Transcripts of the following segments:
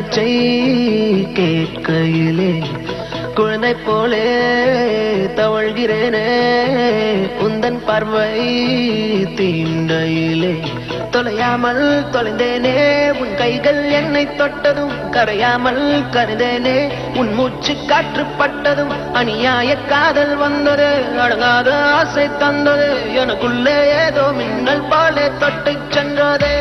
பேச்சை கேட்கையிலே குழந்தை போலே தவழ்கிறேனே உந்தன் பார்வை தீண்டையிலே தொலையாமல் தொலைந்தேனே உன் கைகள் என்னை தொட்டதும் கரையாமல் கருந்தேனே உன் மூச்சு காற்று பட்டதும் அநியாய காதல் வந்தது அடங்காத ஆசை தந்தது எனக்குள்ளே ஏதோ மின்னல் போலே தொட்டு சென்றதே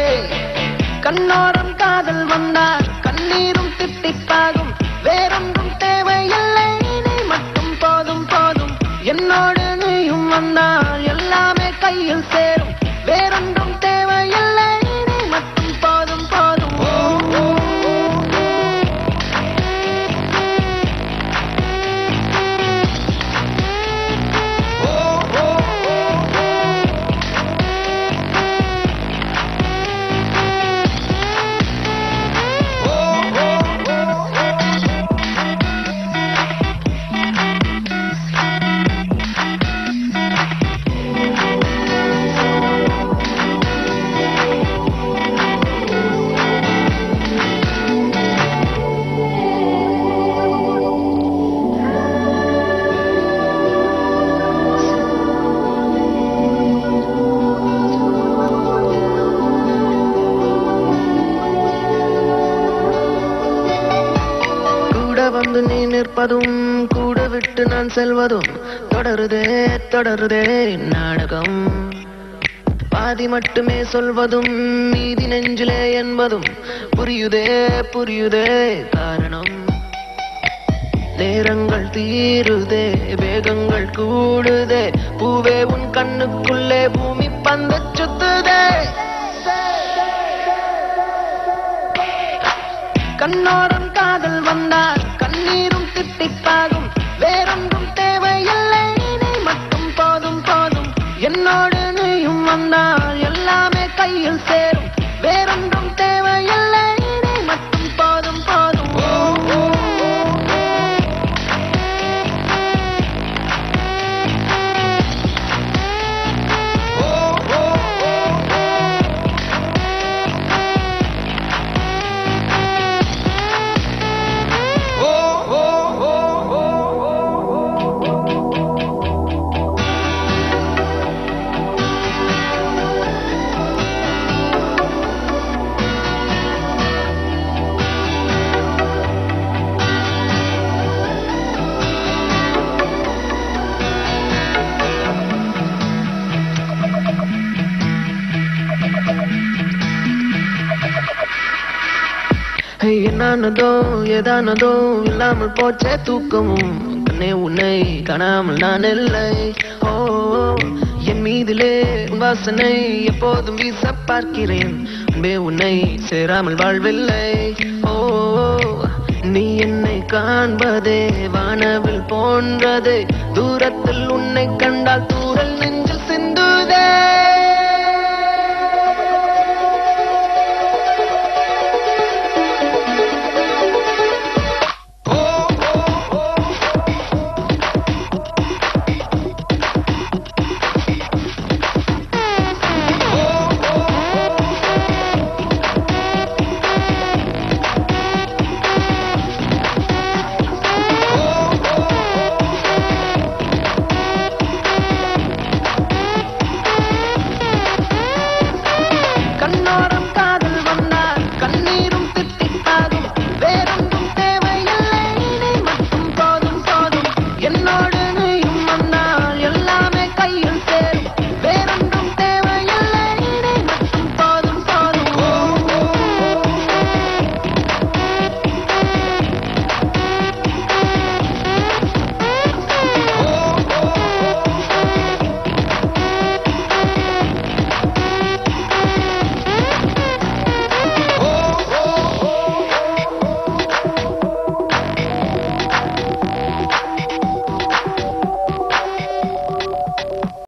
கண்ணோரம் காதல் வந்தால் கண்ணீரும் திட்டிப்பாகும் வேறொன்றும் தேவையில்லை நீ மட்டும் போதும் போதும் என்னோடு நீயும் வந்தால் எல்லாமே கையில் சேரும் வேறொன்றும் தேவையில்லை நீ மட்டும் போதும் போதும் வந்து நீ நிற்பதும் கூட விட்டு நான் செல்வதும் தொடருதே தொடருதே நாடகம் பாதி மட்டுமே சொல்வதும் மீதி நெஞ்சிலே என்பதும் புரியுதே புரியுதே காரணம் நேரங்கள் தீருதே வேகங்கள் கூடுதே பூவே உன் கண்ணுக்குள்ளே பூமி பந்து சுத்துதே கண்ணோரம் காதல் வந்தால் கண்ணீரும் திட்டிப்பாகும் வேறொன்றும் தேவையில்லை நீ மட்டும் போதும் போதும் என்னோடு நீயும் வந்தால் எல்லாமே கையில் சேரும் வேறொன்றும் தேவையில்லை நீ மட்டும் போதும் போதும் என்னானதோ ஏதானதோ இல்லாமல் போச்சே தூக்கமும் கண்ணே உன்னை காணாமல் நான் இல்லை ஓ என் மீதிலே உன் வாசனை எப்போதும் வீச பார்க்கிறேன் அன்பே உன்னை சேராமல் வாழ்வில்லை ஓ நீ என்னை காண்பதே வானவில் போன்றதே தூரத்தில் உன்னை கண்டால் தூரல் நெஞ்சில்